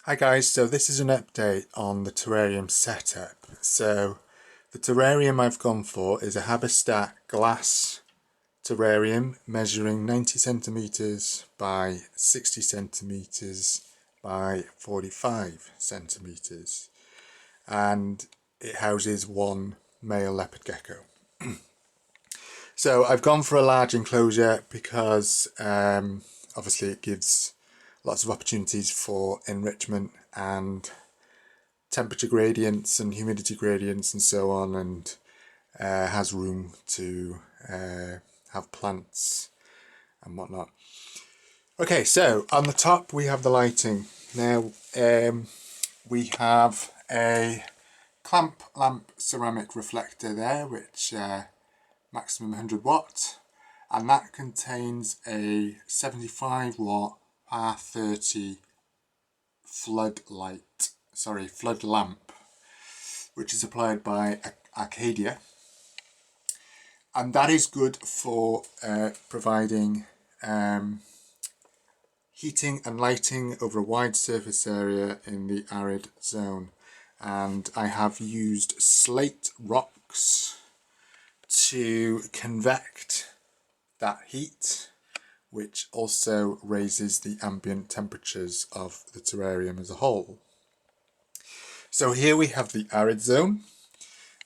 Hi guys, so this is an update on the terrarium setup. So the terrarium I've gone for is a Habitat glass terrarium measuring 90 centimeters by 60 centimeters by 45 centimeters, and it houses one male leopard gecko. So I've gone for a large enclosure because obviously it gives lots of opportunities for enrichment and temperature gradients and humidity gradients and so on, and has room to have plants and whatnot. Okay, so on the top we have the lighting. Now we have a clamp lamp ceramic reflector there, which maximum 100 watt, and that contains a 75 watt R30 flood lamp, which is applied by Arcadia, and that is good for providing heating and lighting over a wide surface area in the arid zone. And I have used slate rocks to convect that heat, which also raises the ambient temperatures of the terrarium as a whole. So here we have the arid zone.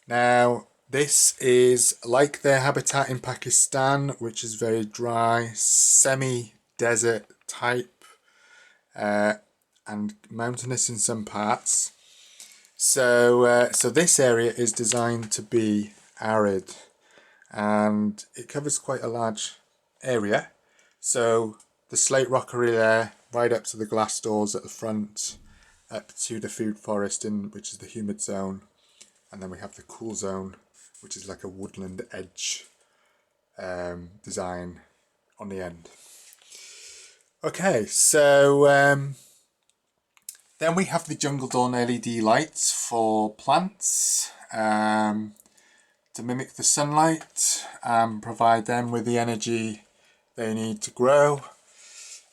Now this is like their habitat in Pakistan, which is very dry, semi-desert type, and mountainous in some parts. So this area is designed to be arid, and it covers quite a large area. So the slate rockery there, right up to the glass doors at the front, up to the food forest, which is the humid zone, and then we have the cool zone, which is like a woodland edge design on the end. Okay, so then we have the Jungle Dawn LED lights for plants to mimic the sunlight and provide them with the energy they need to grow.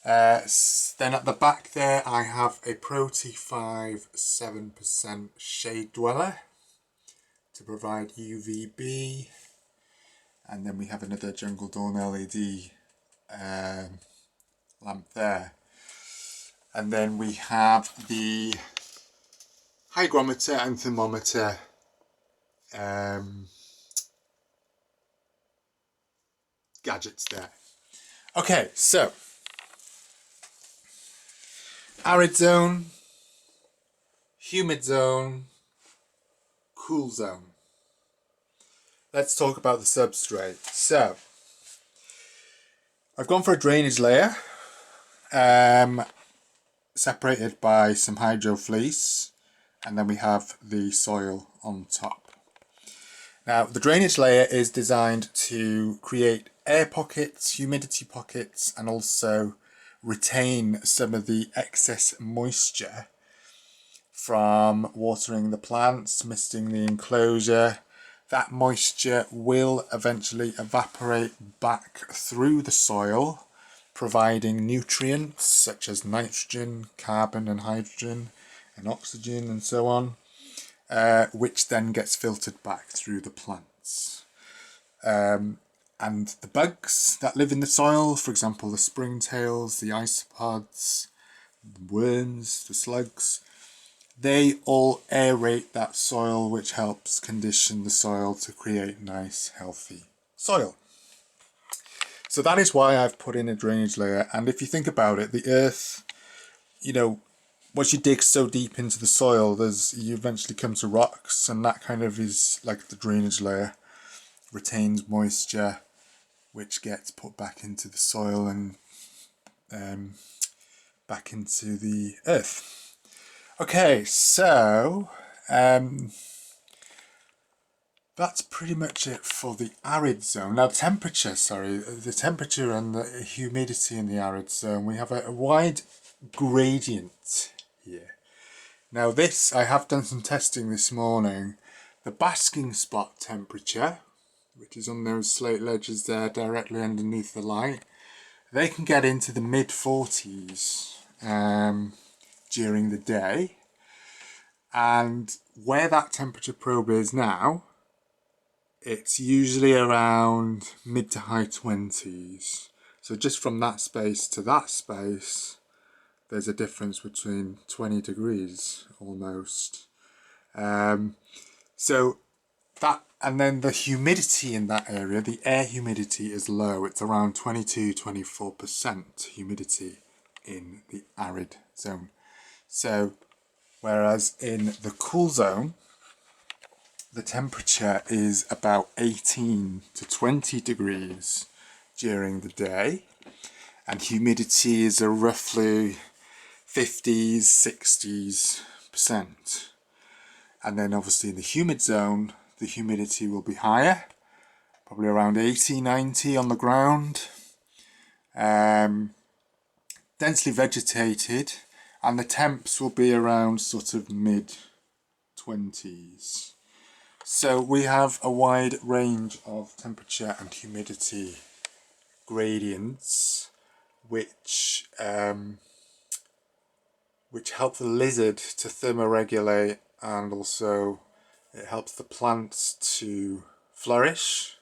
Then at the back there I have a Pro T5 7% shade dweller to provide UVB, and then we have another Jungle Dawn LED lamp there. And then we have the hygrometer and thermometer gadgets there. Okay, so arid zone, humid zone, cool zone. Let's talk about the substrate. So I've gone for a drainage layer separated by some hydro fleece, and then we have the soil on top. Now the drainage layer is designed to create air pockets, humidity pockets, and also retain some of the excess moisture from watering the plants, misting the enclosure. That moisture will eventually evaporate back through the soil, providing nutrients such as nitrogen, carbon and hydrogen and oxygen and so on, which then gets filtered back through the plants. And the bugs that live in the soil, for example the springtails, the isopods, the worms, the slugs, they all aerate that soil, which helps condition the soil to create nice healthy soil. So that is why I've put in a drainage layer. And if you think about it, the earth, once you dig so deep into the soil, you eventually come to rocks, and that kind of is like the drainage layer, retains moisture, which gets put back into the soil and back into the earth. Okay, so that's pretty much it for the arid zone. Now the temperature and the humidity in the arid zone, we have a wide gradient here. Now this, I have done some testing this morning. The basking spot temperature, which is on those slate ledges there directly underneath the light, they can get into the mid 40s during the day. And where that temperature probe is now, it's usually around mid to high 20s. So just from that space to that space, there's a difference between 20 degrees almost. So that, and then the humidity in that area, the air humidity is low. It's around 22-24% humidity in the arid zone. So whereas in the cool zone, the temperature is about 18 to 20 degrees during the day, and humidity is a roughly 50s, 60s%. And then obviously in the humid zone, the humidity will be higher, probably around 80, 90 on the ground. Densely vegetated, and the temps will be around sort of mid 20s. So we have a wide range of temperature and humidity gradients which help the lizard to thermoregulate, and also it helps the plants to flourish,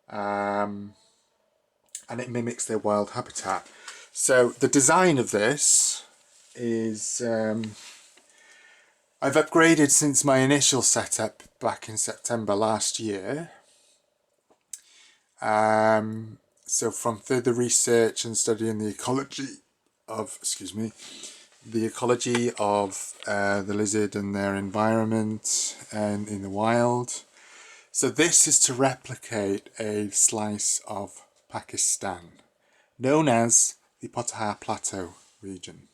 and it mimics their wild habitat. So the design of this is, I've upgraded since my initial setup back in September last year. So from further research and studying the ecology of, the lizard and their environment and in the wild. So this is to replicate a slice of Pakistan known as the Potar Plateau region.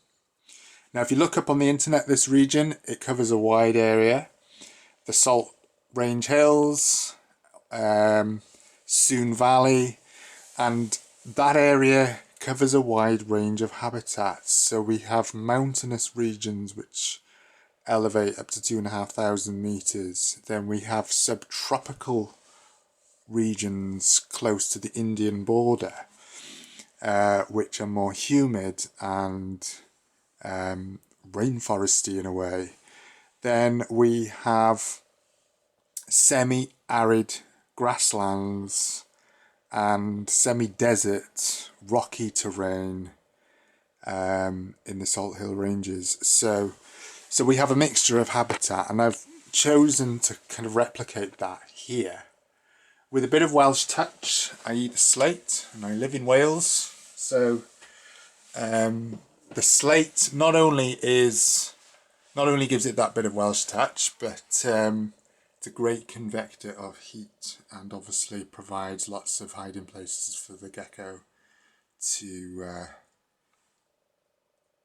Now if you look up on the internet, this region, it covers a wide area. The Salt Range Hills, Soon Valley, and that area covers a wide range of habitats. So we have mountainous regions which elevate up to 2,500 meters. Then we have subtropical regions close to the Indian border, which are more humid and rainforesty in a way. Then we have semi-arid grasslands and semi-desert rocky terrain in the Salt Hill Ranges. So we have a mixture of habitat, and I've chosen to kind of replicate that here with a bit of Welsh touch. I eat slate and I live in Wales, so the slate not only gives it that bit of Welsh touch, but it's a great convector of heat, and obviously provides lots of hiding places for the gecko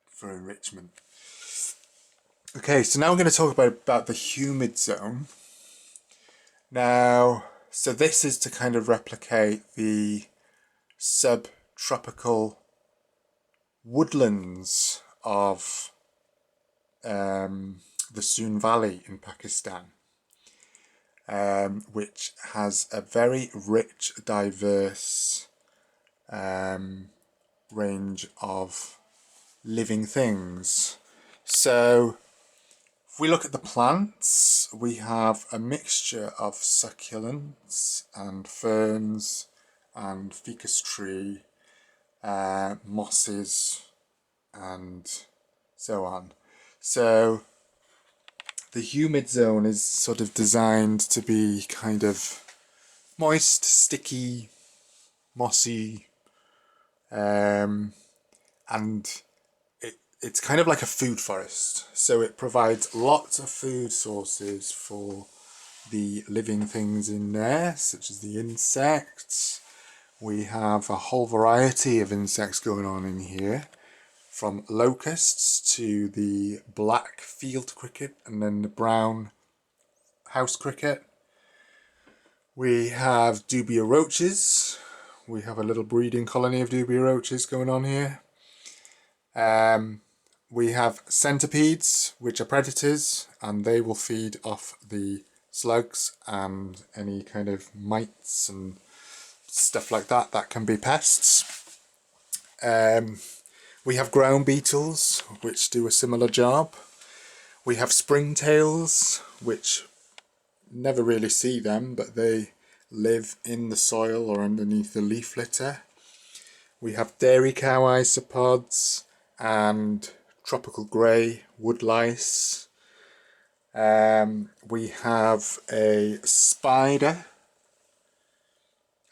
for enrichment. Okay, so now we're going to talk about the humid zone. Now, so this is to kind of replicate the subtropical woodlands of the Soon Valley in Pakistan, which has a very rich, diverse range of living things. So if we look at the plants, we have a mixture of succulents and ferns and ficus tree, mosses and so on. So the humid zone is sort of designed to be kind of moist, sticky, mossy, and it's kind of like a food forest. So it provides lots of food sources for the living things in there, such as the insects. We have a whole variety of insects going on in here, from locusts to the black field cricket and then the brown house cricket. We have dubia roaches. We have a little breeding colony of dubia roaches going on here. We have centipedes, which are predators, and they will feed off the slugs and any kind of mites and stuff like that that can be pests. We have ground beetles, which do a similar job. We have springtails, which never really see them, but they live in the soil or underneath the leaf litter. We have dairy cow isopods and tropical grey woodlice. We have a spider.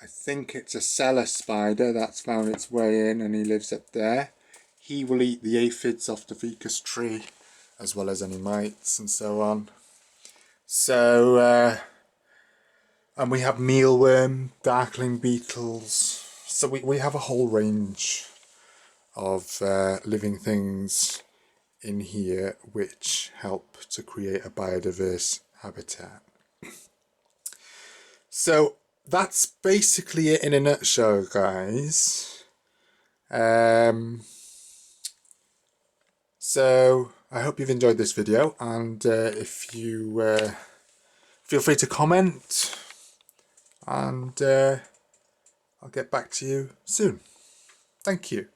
I think it's a cellar spider that's found its way in, and he lives up there. He will eat the aphids off the ficus tree, as well as any mites and so on. So, and we have mealworm, darkling beetles. So we have a whole range of living things in here which help to create a biodiverse habitat. So that's basically it in a nutshell, guys. So I hope you've enjoyed this video, and if you feel free to comment, and I'll get back to you soon. Thank you.